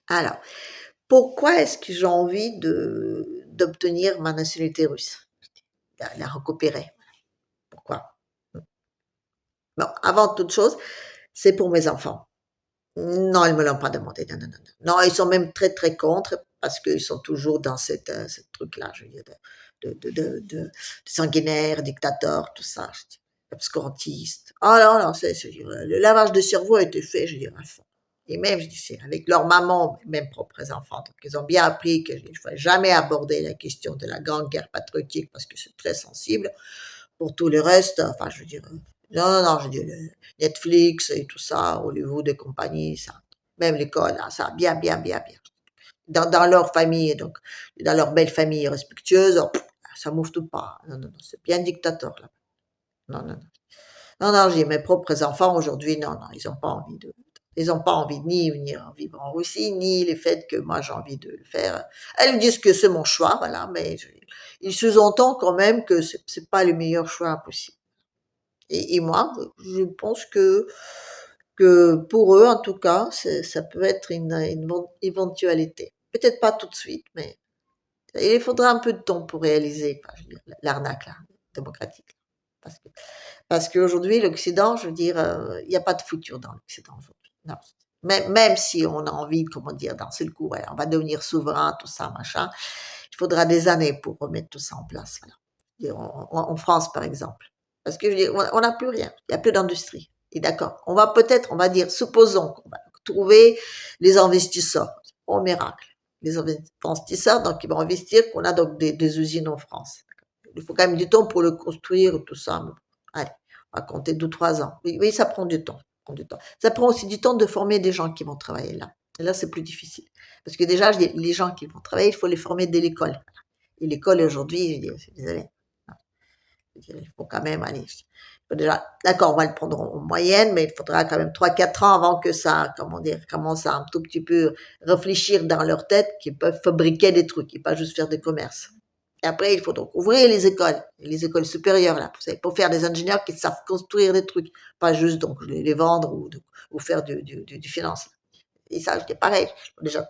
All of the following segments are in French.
Alors, pourquoi est-ce que j'ai envie d'obtenir ma nationalité russe? La récupérer. Pourquoi? Bon, avant toute chose, c'est pour mes enfants. Non, ils me l'ont pas demandé. Non, non, non, non. Non, ils sont même très, très contre parce qu'ils sont toujours dans cette truc-là, je veux dire, de sanguinaire, dictateur, tout ça, je dis, obscurantiste. Oh non, non, je veux le lavage de cerveau a été fait, je dis, à fond. Et même, je dis, c'est avec leur maman, mes propres enfants. Donc, ils ont bien appris qu'il ne faut jamais aborder la question de la grande guerre patriotique parce que c'est très sensible. Pour tout le reste, enfin, je veux dire, non, non, non, je dis, Netflix et tout ça, Hollywood et compagnie, ça, même l'école, hein, ça, bien, bien, bien, bien. Dans leur famille, donc, dans leur belle famille respectueuse, oh, ça m'ouvre tout pas. Non, non, non, c'est bien dictateur, là. Non, non, non. Non, non, j'ai mes propres enfants aujourd'hui, non, non, ils n'ont pas envie ils n'ont pas envie ni venir vivre en Russie, ni le fait que moi j'ai envie de le faire. Elles disent que c'est mon choix, voilà, mais ils sous-entendent quand même que c'est pas le meilleur choix possible. Et moi, je pense que pour eux, en tout cas, ça peut être une bonne éventualité. Peut-être pas tout de suite, mais il faudra un peu de temps pour réaliser, quoi, je veux dire, l'arnaque là, démocratique. Parce que, parce qu'aujourd'hui, l'Occident, je veux dire, il n'y a pas de futur dans l'Occident aujourd'hui. Non. Même si on a envie, comment dire, d'un seul coup, ouais, on va devenir souverain, tout ça, machin, il faudra des années pour remettre tout ça en place. Voilà. En France, par exemple. Parce que je veux dire, on n'a plus rien, il n'y a plus d'industrie. Et d'accord, on va peut-être, on va dire, supposons qu'on va trouver les investisseurs, au miracle. Les investisseurs, donc, ils vont investir qu'on a donc des usines en France. Il faut quand même du temps pour le construire, tout ça. Mais bon, allez, on va compter 2 3 ans. Oui, oui, ça prend du temps. Ça prend du temps. Ça prend aussi du temps de former des gens qui vont travailler là. Et là, c'est plus difficile. Parce que déjà, les gens qui vont travailler, il faut les former dès l'école. Et l'école aujourd'hui, je dis, je suis désolée. Il faut quand même aller. Déjà, d'accord, on va le prendre en moyenne, mais il faudra quand même 3 4 ans avant que ça, comment dire, commence à un tout petit peu réfléchir dans leur tête qu'ils peuvent fabriquer des trucs et pas juste faire des commerces. Et après, il faut donc ouvrir les écoles supérieures, là, vous savez, pour faire des ingénieurs qui savent construire des trucs, pas juste donc les vendre ou faire du finance. Et ça, c'est pareil. Il faut déjà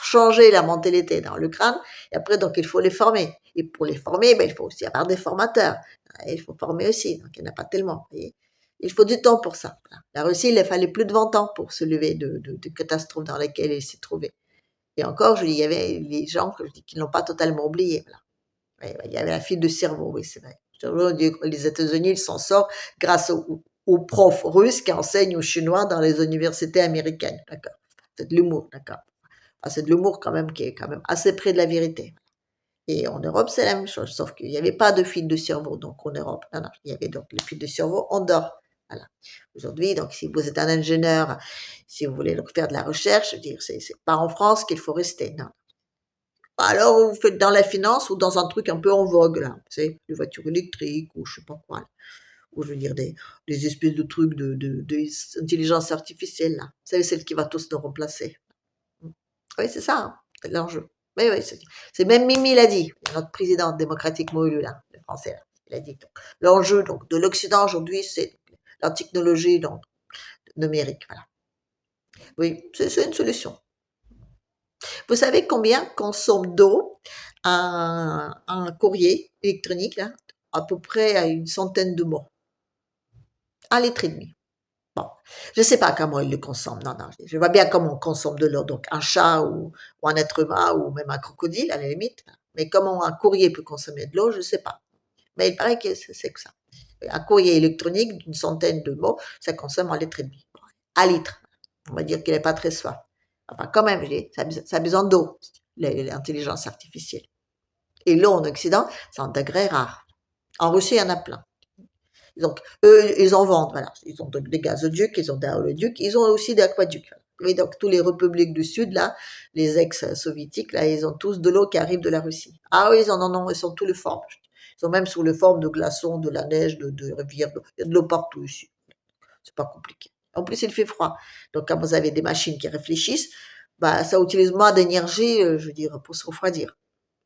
changer la mentalité dans le crâne, et après, donc, il faut les former. Et pour les former, ben, il faut aussi avoir des formateurs. Et il faut former aussi, donc il n'y en a pas tellement. Et il faut du temps pour ça. La Russie, il fallait plus de 20 ans pour se lever de catastrophes dans lesquelles elle s'est trouvée. Et encore, je dis, il y avait les gens que je dis, qui ne l'ont pas totalement oublié. Voilà. Ouais, il y avait la fille de cerveau, oui, c'est vrai. Les États-Unis, ils s'en sortent grâce aux profs russes qui enseignent aux Chinois dans les universités américaines. D'accord. C'est de l'humour, d'accord. Ah, c'est de l'humour quand même qui est quand même assez près de la vérité. Et en Europe, c'est la même chose, sauf qu'il n'y avait pas de fil de cerveau, donc en Europe. Non, non, il y avait donc le fil de cerveau en dehors. Voilà. Aujourd'hui, donc, si vous êtes un ingénieur, si vous voulez donc faire de la recherche, je veux dire, c'est pas en France qu'il faut rester, non. Alors, vous faites dans la finance ou dans un truc un peu en vogue, là, tu sais, les voitures électriques ou je sais pas quoi, là. Ou je veux dire des espèces de trucs d'intelligence artificielle, là. Vous savez, celle qui va tous nous remplacer. Oui, c'est ça, hein, c'est l'enjeu. Oui, oui, c'est même Mimi l'a dit, notre président démocratique Moïlu, là, le français, là. Il a dit que l'enjeu donc, de l'Occident aujourd'hui, c'est la technologie donc, numérique. Voilà. Oui, c'est une solution. Vous savez combien consomme d'eau un courrier électronique, là? À peu près à une centaine de mots. 1,5 litre. Bon, je ne sais pas comment ils le consomment. Non, non, je vois bien comment on consomme de l'eau. Donc, un chat ou un être humain ou même un crocodile, à la limite. Mais comment un courrier peut consommer de l'eau, je ne sais pas. Mais il paraît que c'est que ça. Un courrier électronique d'une centaine de mots, ça consomme 1,5 litre. 1 litre. On va dire qu'il n'est pas très soif. Enfin, quand même, ça a besoin d'eau, l'intelligence artificielle. Et l'eau en Occident, c'est un degré rare. En Russie, il y en a plein. Donc, eux, ils en vendent, voilà. Ils ont donc des gazoducs, ils ont des oléoducs, ils ont aussi des aquaducs. Et donc, tous les républiques du Sud, là, les ex-soviétiques, là, ils ont tous de l'eau qui arrive de la Russie. Ah oui, ils en ont, ils sont tous les formes. Ils sont même sous les formes de glaçons, de la neige, de rivières. Il y a de l'eau partout ici. C'est pas compliqué. En plus, il fait froid. Donc, quand vous avez des machines qui réfléchissent, bah, ça utilise moins d'énergie, je veux dire, pour se refroidir.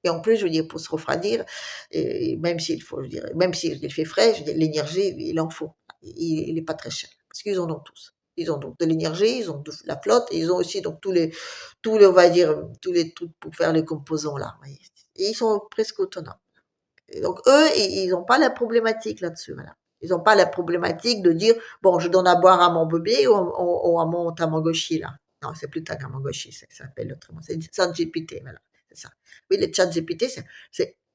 Et en plus, je veux dire, pour se refroidir, et même s'il faut, je dirais, même s'il fait frais, je veux dire, l'énergie, il en faut. Il n'est pas très cher. Parce qu'ils en ont tous. Ils ont donc de l'énergie, ils ont de la flotte, et ils ont aussi donc tous les, on va dire, tous les trucs pour faire les composants là. Vous voyez. Et ils sont presque autonomes. Et donc eux, ils n'ont pas la problématique là-dessus. Voilà. Ils n'ont pas la problématique de dire, bon, je donne à boire à mon bébé ou à mon Tamagotchi là. Non, c'est plus Tamagotchi, ça s'appelle autrement. C'est ChatGPT, voilà. C'est ça. Oui, le ChatGPT,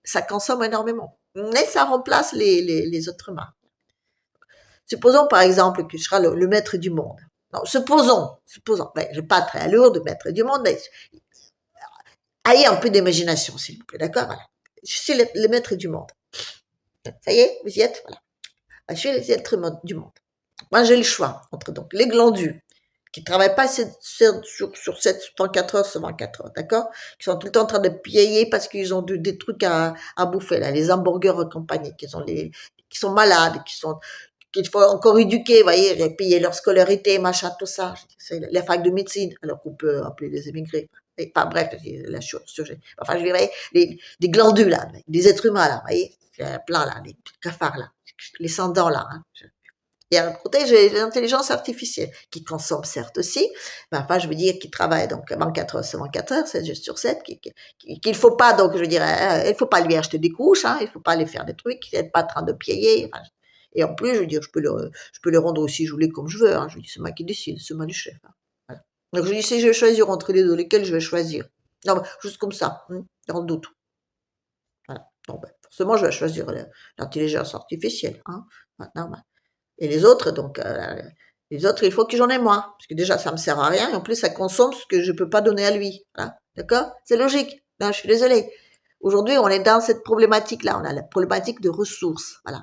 ça consomme énormément. Mais ça remplace les êtres humains. Supposons par exemple que je serai le maître du monde. Non, supposons, ben, je n'ai pas très lourd de maître du monde, mais ayez un peu d'imagination, s'il vous plaît, d'accord? Voilà. Je suis le maître du monde. Ça y est, vous y êtes? Voilà. Je suis les êtres du monde. Moi, j'ai le choix entre donc les glandus qui ne travaillent pas sur 24 heures sur 24 heures, d'accord? Qui sont tout le temps en train de piailler parce qu'ils ont des trucs à bouffer, là, les hamburgers et compagnie, qui sont malades, qu'il faut encore éduquer, vous voyez, payer leur scolarité, machin, tout ça. C'est la fac de médecine, alors qu'on peut appeler les immigrés. Enfin, bref, la sujet. Enfin, je dirais, des glandus, là, des êtres humains, là, vous voyez, plein, là, les cafards, là, les sans-dents, là. Hein. Et à l'autre côté, j'ai l'intelligence artificielle, qui consomme certes aussi, mais enfin, je veux dire, qui travaille donc 24 heures sur 24 heures, 7 jours sur 7, qu'il faut pas, donc, je dirais, il faut pas lui acheter des couches, hein, il faut pas aller faire des trucs, il n'est pas en train de piailler, enfin, et en plus, je veux dire, je peux le rendre aussi jolie comme je veux, hein, je dis, c'est moi qui décide, c'est moi le chef, hein, voilà. Donc, je dis, si je vais choisir entre les deux, lesquels je vais choisir? Non, juste comme ça, dans le doute. Voilà. Donc, ben, forcément, je vais choisir l'intelligence artificielle, hein, normal. Et les autres, il faut que j'en ai moins, parce que déjà, ça me sert à rien, et en plus, ça consomme ce que je peux pas donner à lui. Voilà. D'accord? C'est logique. Non, je suis désolée. Aujourd'hui, on est dans cette problématique-là. On a la problématique de ressources. Voilà.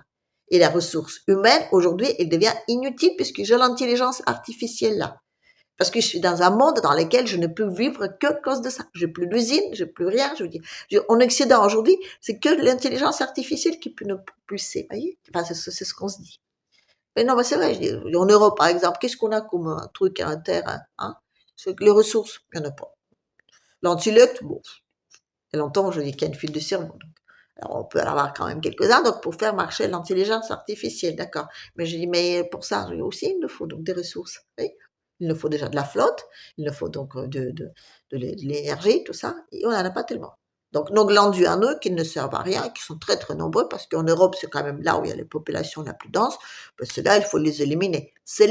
Et la ressource humaine, aujourd'hui, elle devient inutile puisque j'ai l'intelligence artificielle là. Parce que je suis dans un monde dans lequel je ne peux vivre que à cause de ça. J'ai plus d'usine, j'ai plus rien. Je veux dire, en Occident aujourd'hui, c'est que l'intelligence artificielle qui peut nous propulser. Vous voyez? Enfin, c'est ce qu'on se dit. Mais non, mais c'est vrai, je dis, en Europe, par exemple, qu'est-ce qu'on a comme truc à terre, hein? C'est que les ressources, il n'y en a pas. L'antilope, bon, il y a longtemps, je dis qu'il y a une fuite de cerveau. Donc. Alors, on peut en avoir quand même quelques-uns, donc pour faire marcher l'intelligence artificielle, d'accord. Mais je dis, mais pour ça, aussi, il nous faut donc des ressources. Oui. Il nous faut déjà de la flotte, il nous faut donc de l'énergie, tout ça, et on n'en a pas tellement. Donc, nos glandus en eux, qui ne servent à rien, qui sont très très nombreux, parce qu'en Europe, c'est quand même là où il y a les populations la plus dense, ben ceux-là, il faut les éliminer. C'est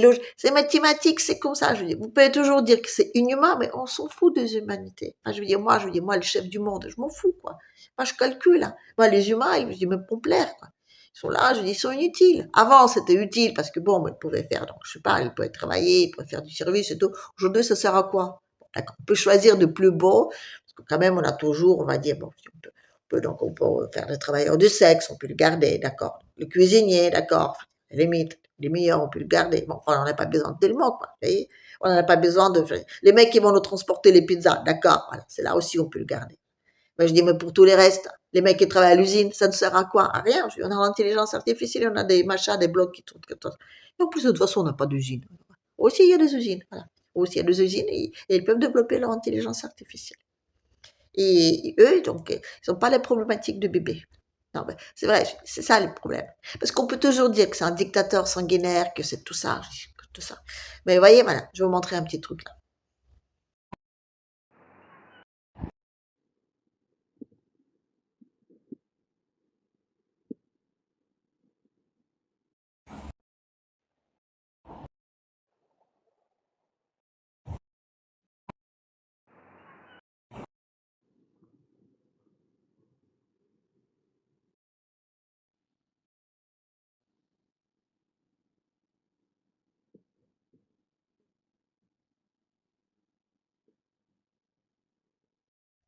mathématique, c'est comme ça. Je veux dire, vous pouvez toujours dire que c'est inhumain, mais on s'en fout des humanités. Enfin, je veux dire, moi, le chef du monde, je m'en fous, quoi. Moi, je calcule, hein. Moi, les humains, je dis, me font plaire, quoi. Ils sont là, je dis, ils sont inutiles. Avant, c'était utile, parce que bon, ils pouvaient faire, donc, je sais pas, ils pouvaient travailler, ils pouvaient faire du service et tout. Aujourd'hui, ça sert à quoi? D'accord. On peut choisir de plus beau, parce que quand même, on a toujours, on va dire, bon, on peut faire le travailleur du sexe, on peut le garder, d'accord. Le cuisinier, d'accord. À la limite, les meilleurs, on peut le garder. Bon, enfin, on n'en a pas besoin tellement, quoi. Vous voyez? On n'en a pas besoin de, les mecs qui vont nous transporter les pizzas, d'accord. Voilà. C'est là aussi, on peut le garder. Mais je dis, mais pour tous les restes, les mecs qui travaillent à l'usine, ça ne sert à quoi? À rien. On a l'intelligence artificielle, on a des machins, des blocs qui tournent. Et en plus, de toute façon, on n'a pas d'usine. Aussi, il y a des usines. Voilà. Aussi, il y a des usines et ils peuvent développer leur intelligence artificielle. Et eux, donc, ils n'ont pas les problématiques de bébé. Non, mais c'est vrai, c'est ça le problème. Parce qu'on peut toujours dire que c'est un dictateur sanguinaire, que c'est tout ça, tout ça. Mais vous voyez, voilà, je vais vous montrer un petit truc là.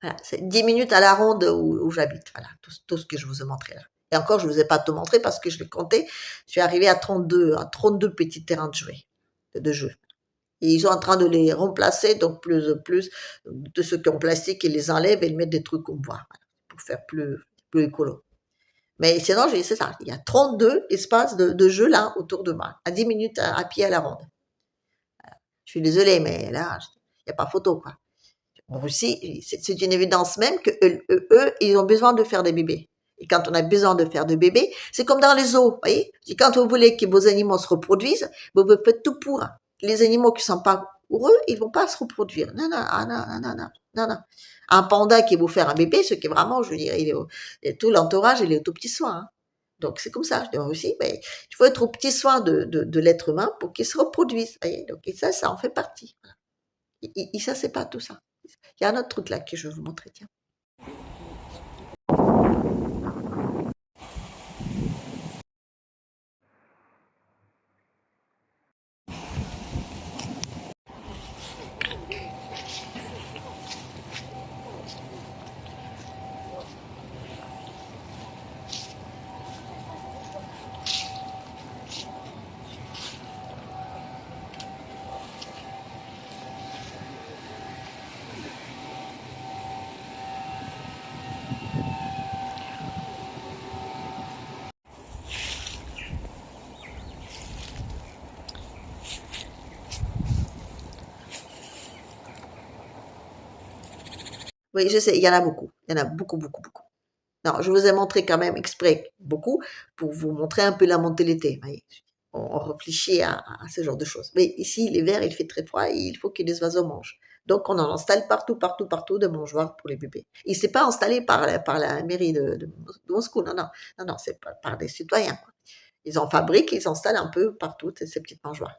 Voilà, c'est 10 minutes à la ronde où j'habite. Voilà, tout ce que je vous ai montré là. Et encore, je ne vous ai pas tout montré parce que je l'ai compté. Je suis arrivée à 32 petits terrains de jeu. Et ils sont en train de les remplacer, donc plus de ceux qui ont plastique, ils les enlèvent et ils mettent des trucs en bois, voilà, pour faire plus écolo. Mais sinon, c'est ça, il y a 32 espaces de jeu là autour de moi, à 10 minutes à pied à la ronde. Je suis désolée, mais là, il n'y a pas photo, quoi. En Russie, c'est une évidence même que eux, ils ont besoin de faire des bébés. Et quand on a besoin de faire des bébés, c'est comme dans les zoos, vous voyez. Quand vous voulez que vos animaux se reproduisent, vous faites tout pour. les animaux qui sont pas heureux, ils vont pas se reproduire. Non, non, ah non, non, non, non, non, non. Un panda qui veut faire un bébé, ce qui est vraiment, je veux dire, et tout l'entourage, il est au petit soin. Hein. Donc c'est comme ça, je dis aussi, mais il faut être au petit soin de l'être humain pour qu'il se reproduise. Voyez. Donc et ça en fait partie. Et ça, c'est pas tout ça. Il y a un autre truc là que je vais vous montrer, tiens. Oui, je sais, il y en a beaucoup. Il y en a beaucoup, beaucoup, beaucoup. Non, je vous ai montré quand même exprès beaucoup pour vous montrer un peu la mentalité. Voyez. On réfléchit à ce genre de choses. Mais ici, l'hiver, il fait très froid et il faut que les oiseaux mangent. Donc, on en installe partout, partout, partout de mangeoires pour les bébés. Et c'est pas installé par la mairie de Moscou. Non, non, non, non, c'est par des citoyens. Quoi. Ils en fabriquent, ils installent un peu partout ces petites mangeoires.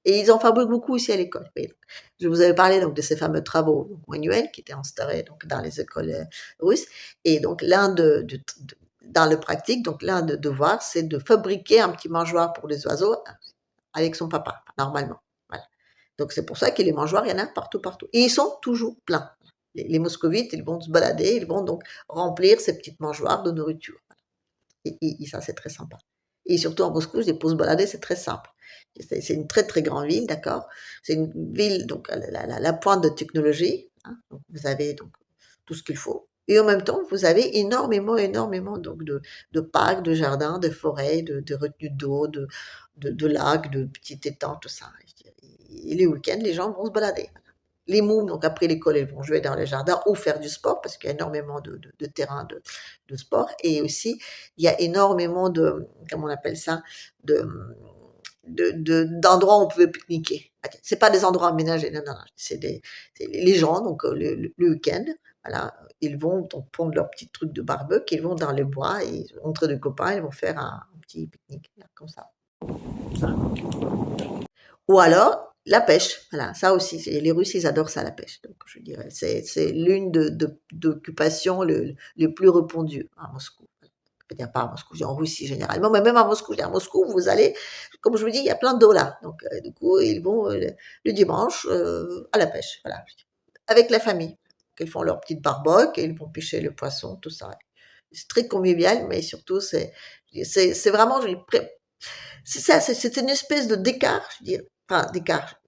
Et ils en fabriquent beaucoup aussi à l'école. Oui. Je vous avais parlé donc de ces fameux travaux manuels qui étaient instaurés donc dans les écoles russes. Et donc dans le pratique, donc l'un des devoirs, c'est de fabriquer un petit mangeoire pour les oiseaux avec son papa, normalement. Voilà. Donc c'est pour ça que les mangeoires, il y en a partout, partout. Et ils sont toujours pleins. Les moscovites, ils vont se balader, ils vont donc remplir ces petites mangeoires de nourriture. Et ça, c'est très sympa. Et surtout en Moscou, pour se balader, c'est très simple. C'est une très très grande ville, d'accord. C'est une ville donc à la pointe de technologie. Hein, donc vous avez donc tout ce qu'il faut. Et en même temps, vous avez énormément, énormément donc de parcs, de jardins, de forêts, de retenues d'eau, de lacs, de petits étangs, tout ça. Et les week-ends, les gens vont se balader. Les mômes, donc après l'école, ils vont jouer dans les jardins ou faire du sport parce qu'il y a énormément de terrains de sport. Et aussi, il y a énormément de, comment on appelle ça, de, d'endroits où on pouvait pique-niquer. C'est pas des endroits aménagés, non, non, non. C'est les gens, donc le week-end, voilà, ils vont donc prendre leur petit truc de barbecue, ils vont dans les bois et entre deux copains, ils vont faire un petit pique-nique, là, comme ça. Ou alors, la pêche. Voilà, ça aussi, les Russes, ils adorent ça, la pêche. Donc, je dirais, c'est l'une d'occupations les plus répandues à Moscou. Je veux dire, pas à Moscou, je dis en Russie généralement, mais même à Moscou. À Moscou, vous allez, comme je vous dis, il y a plein d'eau là. Donc, du coup, ils vont le dimanche à la pêche. Voilà, avec la famille. Ils font leur petite barboque et ils vont pêcher le poisson, tout ça. C'est très convivial, mais surtout, c'est vraiment, c'est ça, c'est une espèce de d'écart, je veux dire, enfin d'écart,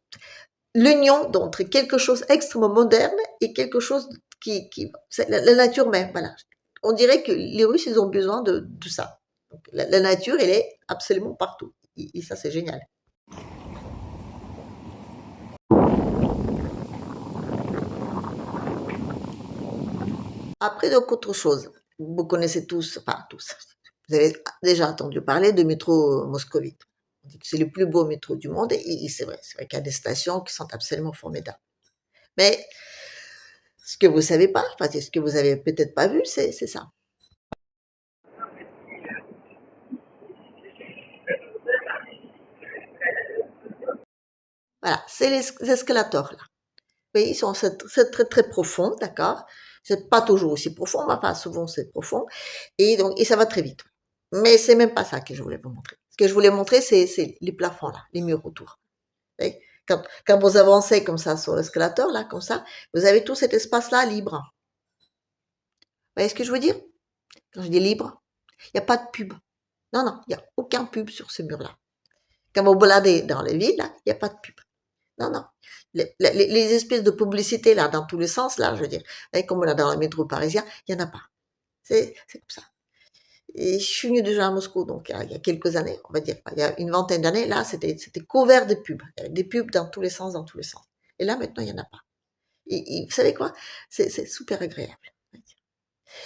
l'union d'entre quelque chose extrêmement moderne et quelque chose qui c'est la nature même, voilà. On dirait que les Russes, ils ont besoin de ça. Donc, la nature, elle est absolument partout. Et ça, c'est génial. Après, donc, autre chose. Vous connaissez tous, enfin tous, vous avez déjà entendu parler de métro moscovite. On dit que c'est le plus beau métro du monde et c'est vrai qu'il y a des stations qui sont absolument formidables. Mais ce que vous savez pas, enfin, ce que vous avez peut-être pas vu, c'est ça. Voilà, c'est les escalators là. Oui, c'est très très profond, d'accord. C'est pas toujours aussi profond, mais enfin souvent c'est profond. Et donc et ça va très vite. Mais c'est même pas ça que je voulais vous montrer. Ce que je voulais montrer, c'est les plafonds là, les murs autour. Vous voyez quand vous avancez comme ça sur l'escalator là, comme ça, vous avez tout cet espace là libre. Vous voyez ce que je veux dire? Quand je dis libre, il n'y a pas de pub. Non, non, il n'y a aucun pub sur ce mur là. Quand vous baladez dans les villes, là, il n'y a pas de pub. Non, non. Les espèces de publicités, là, dans tous les sens, là, je veux dire, comme on a dans le métro parisien, il n'y en a pas. C'est comme ça. Et je suis venue déjà à Moscou, donc il y a quelques années, on va dire, il y a une vingtaine d'années, là, c'était couvert de pubs. Il y avait des pubs dans tous les sens, dans tous les sens. Et là, maintenant, il n'y en a pas. Et vous savez quoi? C'est super agréable.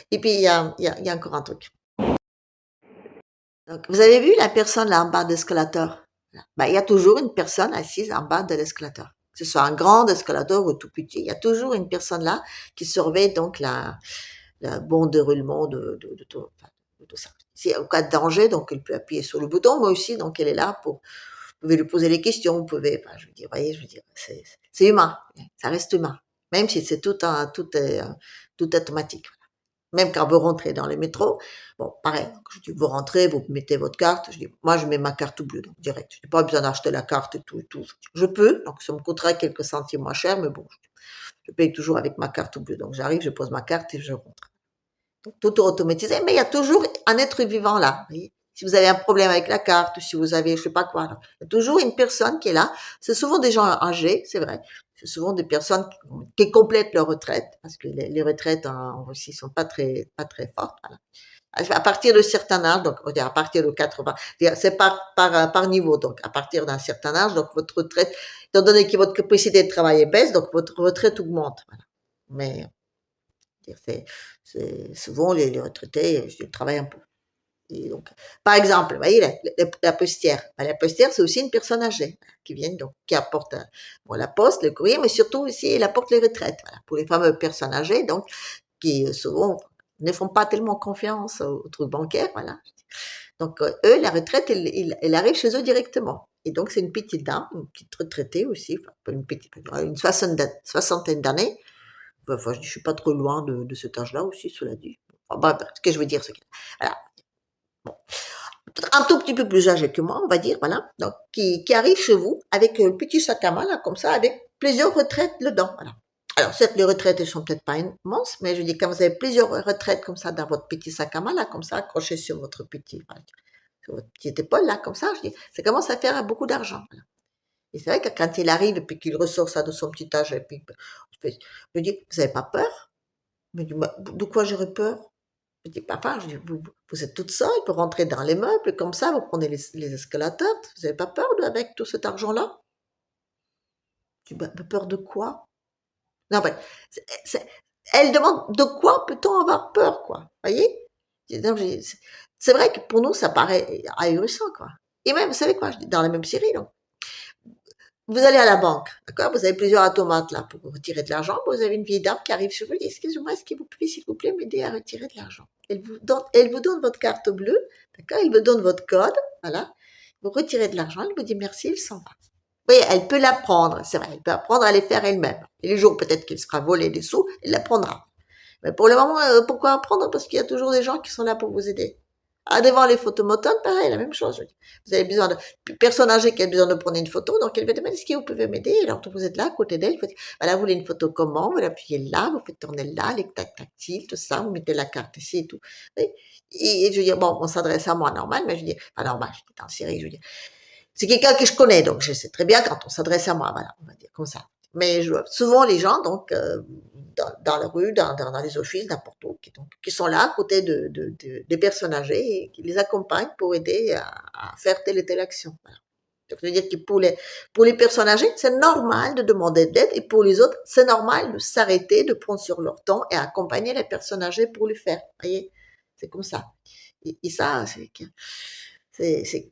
Et puis, il y a encore un truc. Donc, vous avez vu la personne là en bas d'escalator? Ben, il y a toujours une personne assise en bas de l'escalator. Que ce soit un grand escalator ou tout petit, il y a toujours une personne là qui surveille donc le bon déroulement de tout, enfin, de tout ça. Si au cas de danger, donc elle peut appuyer sur le bouton, mais aussi donc elle est là pour, vous pouvez lui poser des questions, vous pouvez, enfin, je veux dire, voyez, je veux dire, c'est humain, ça reste humain, même si c'est tout automatique. Même quand vous rentrez dans le métro, bon, pareil, je dis, vous rentrez, vous mettez votre carte, je dis, moi, je mets ma carte bleue, donc direct. Je n'ai pas besoin d'acheter la carte et tout, et tout. Je peux, donc ça me coûterait quelques centimes moins cher, mais bon, je paye toujours avec ma carte bleue. Donc j'arrive, je pose ma carte et je rentre. Donc tout est automatisé, mais il y a toujours un être vivant là. Vous voyez, si vous avez un problème avec la carte, si vous avez, je sais pas quoi, là, il y a toujours une personne qui est là. C'est souvent des gens âgés, c'est vrai. C'est souvent des personnes qui complètent leur retraite, parce que les retraites en Russie sont pas très fortes. Voilà. À partir de certain âge, donc on va dire à partir de 80, c'est par niveau, donc à partir d'un certain âge, donc votre retraite, étant donné que votre capacité de travail baisse, donc votre retraite augmente. Voilà. Mais c'est souvent les retraités, je travaillent un peu. Et donc, par exemple, vous voyez, la postière. La postière, c'est aussi une personne âgée qui vient, donc, qui apporte bon, la poste, le courrier, mais surtout aussi, elle apporte les retraites. Voilà, pour les fameuses personnes âgées, donc, qui souvent ne font pas tellement confiance aux trucs bancaires. Voilà. Donc, eux, la retraite, elle arrive chez eux directement. Et donc, c'est une petite dame, une petite retraitée aussi, enfin, une soixantaine d'années. Enfin, je suis pas trop loin de cet âge-là aussi, cela dit. Enfin, bref, ce que je veux dire, c'est que, voilà, peut-être un tout petit peu plus âgé que moi, on va dire, voilà, donc, qui arrive chez vous avec un petit sac à main, là, comme ça, avec plusieurs retraites dedans, voilà. Alors, certes, les retraites, elles sont peut-être pas immenses, mais je dis, quand vous avez plusieurs retraites comme ça dans votre petit sac à main, là, comme ça, accroché sur votre sur votre petite épaule, là, comme ça, je dis, ça commence à faire beaucoup d'argent, voilà. Et c'est vrai que quand il arrive et puis qu'il ressort ça de son petit âge, et puis, je dis, vous avez pas peur? Il me dit, bah, de quoi j'aurais peur? Je dis, papa, je dis, vous êtes toute seule, pour rentrer dans les meubles, comme ça, vous prenez les escalators, vous n'avez pas peur avec tout cet argent-là? Je dis, bah, peur de quoi? Non, ben, elle demande, de quoi peut-on avoir peur, quoi? Voyez? C'est vrai que pour nous, ça paraît ahurissant, quoi. Et même, vous savez quoi, je dis, dans la même série, donc, vous allez à la banque, d'accord? Vous avez plusieurs automates là pour retirer de l'argent. Vous avez une vieille dame qui arrive sur vous et dit, excusez-moi, est-ce que vous pouvez, s'il vous plaît, m'aider à retirer de l'argent? Elle vous donne votre carte bleue, d'accord? Elle vous donne votre code, voilà. Vous retirez de l'argent, elle vous dit merci, il s'en va. Oui, elle peut l'apprendre, c'est vrai, elle peut apprendre à les faire elle-même. Et les jours peut-être qu'il sera volé des sous, elle l'apprendra. Mais pour le moment, pourquoi apprendre? Parce qu'il y a toujours des gens qui sont là pour vous aider. Ah, devant les photomotones, pareil, la même chose. Vous avez besoin de personne âgée qui a besoin de prendre une photo, donc elle va demander est-ce que vous pouvez m'aider. Alors vous êtes là à côté d'elle, vous dites voilà, vous voulez une photo comment? Vous l'appuyez là, vous faites tourner là, les tac tactiles, tout ça, vous mettez la carte ici et tout. Et je veux dire, bon, on s'adresse à moi normal, mais je dis, pas normal, je dis en série, je veux dire, c'est quelqu'un que je connais, donc je sais très bien quand on s'adresse à moi, voilà, on va dire comme ça. Mais je vois souvent les gens, donc, dans la rue, dans les offices, n'importe où, qui sont là à côté des personnes âgées et qui les accompagnent pour aider à faire telle et telle action. Voilà. Donc, je veux dire que pour les personnes âgées, c'est normal de demander de l'aide et pour les autres, c'est normal de s'arrêter, de prendre sur leur temps et accompagner les personnes âgées pour le faire. Vous voyez, c'est comme ça. Et ça, c'est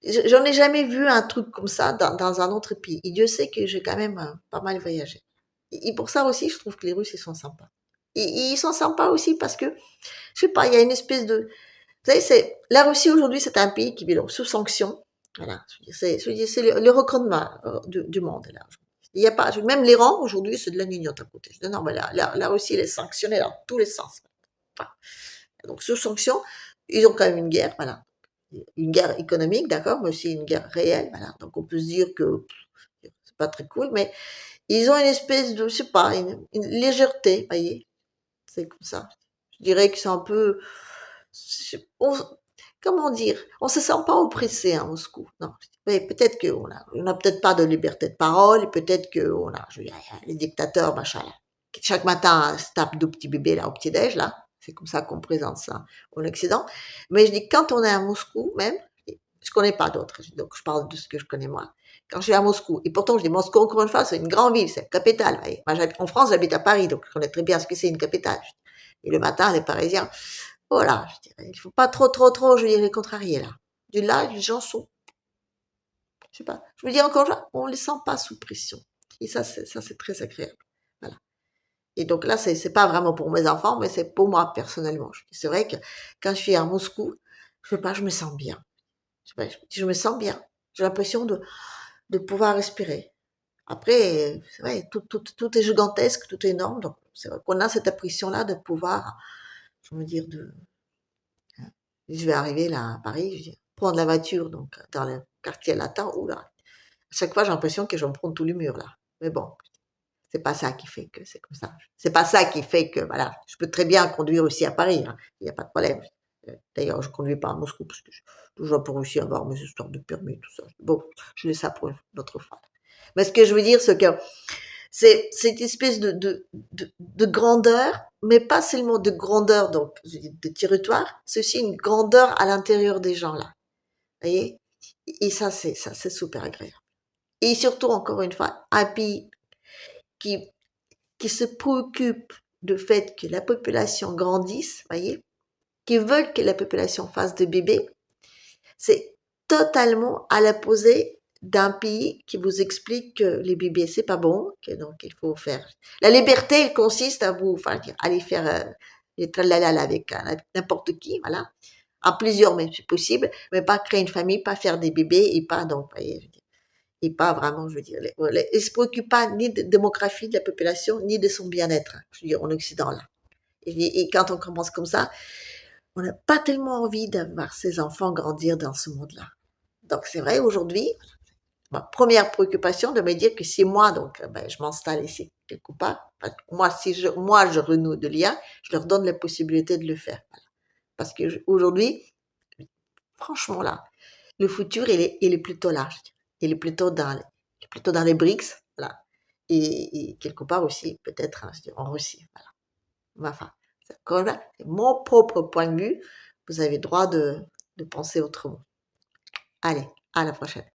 j'en ai jamais vu un truc comme ça dans un autre pays. Et Dieu sait que j'ai quand même pas mal voyagé. Et pour ça aussi, je trouve que les Russes, ils sont sympas. Et ils sont sympas aussi parce que, je sais pas, il y a une espèce de... Vous savez, la Russie aujourd'hui, c'est un pays qui vit donc sous sanction. Voilà. C'est le recommandement du monde. Là. Il y a pas, même l'Iran, aujourd'hui, c'est de la gnognotte à côté. Je dis, non, mais la Russie, elle est sanctionnée dans tous les sens. Enfin, donc, sous sanction, ils ont quand même une guerre, voilà. Une guerre économique, d'accord, mais aussi une guerre réelle, voilà. Donc, on peut se dire que c'est pas très cool, mais ils ont une espèce de, je sais pas, une légèreté, vous voyez. C'est comme ça. Je dirais que c'est un peu, comment dire, on se sent pas oppressé à Moscou. Non. Oui, peut-être on a peut-être pas de liberté de parole, et peut-être que je veux dire, les dictateurs, machin, là, qui chaque matin se tapent deux petits bébés là au petit-déj, là. C'est comme ça qu'on présente ça en Occident. Mais je dis, quand on est à Moscou, même, je connais pas d'autres, donc je parle de ce que je connais moi. Quand je suis à Moscou, et pourtant je dis Moscou, encore une fois, c'est une grande ville, c'est la capitale. Voyez. Moi, en France, j'habite à Paris, donc je connais très bien ce que c'est une capitale. Et le matin, les Parisiens, voilà, je dirais, il faut pas trop, je veux dire, les contrarier là. Du là, les gens sont Je sais pas. Je me dis encore, on les sent pas sous pression. Et ça, c'est très agréable. Voilà. Et donc là, c'est pas vraiment pour mes enfants, mais c'est pour moi personnellement. C'est vrai que quand je suis à Moscou, je sais pas, je me sens bien. Je sais pas, je me sens bien. J'ai l'impression de pouvoir respirer. Après, c'est vrai, tout est gigantesque, tout est énorme. Donc, c'est vrai qu'on a cette impression-là de pouvoir, je veux dire, je vais arriver là à Paris, je vais prendre la voiture, donc dans le quartier latin, oula, à chaque fois j'ai l'impression que je vais me prendre tous les murs là. Mais bon, c'est pas ça qui fait que c'est comme ça. C'est pas ça qui fait que, voilà, je peux très bien conduire aussi à Paris, hein, il n'y a pas de problème. D'ailleurs, je conduis pas à Moscou parce que je toujours pour réussir à avoir mes histoires de permis, tout ça. Bon, je laisse ça pour une autre fois. Mais ce que je veux dire, c'est que c'est cette espèce de grandeur, mais pas seulement de grandeur, donc de territoire, c'est aussi une grandeur à l'intérieur des gens là. Vous voyez? Et ça, c'est super agréable. Et surtout, encore une fois, un pays qui, qui se préoccupe du fait que la population grandisse, vous voyez, qui veulent que la population fasse de bébés, c'est totalement à l'opposé d'un pays qui vous explique que les bébés c'est pas bon, que donc il faut faire. La liberté, elle consiste à vous, enfin, aller faire les tralala avec n'importe qui, voilà, à plusieurs même c'est possible, mais pas créer une famille, pas faire des bébés et pas donc, voyez, et pas vraiment, je veux dire, ils se préoccupent pas ni de la démographie de la population ni de son bien-être, je veux dire, en Occident là. Et quand on commence comme ça, on n'a pas tellement envie d'avoir ses enfants grandir dans ce monde-là. Donc c'est vrai aujourd'hui, ma première préoccupation de me dire que si moi donc ben, je m'installe ici quelque part, moi si je renoue de lien, je leur donne la possibilité de le faire. Voilà. Parce que aujourd'hui, franchement là, le futur il est plutôt large, il est plutôt dans les BRICS, voilà, et quelque part aussi peut-être hein, en Russie, voilà. Enfin, c'est mon propre point de vue. Vous avez le droit de penser autrement. Allez, à la prochaine.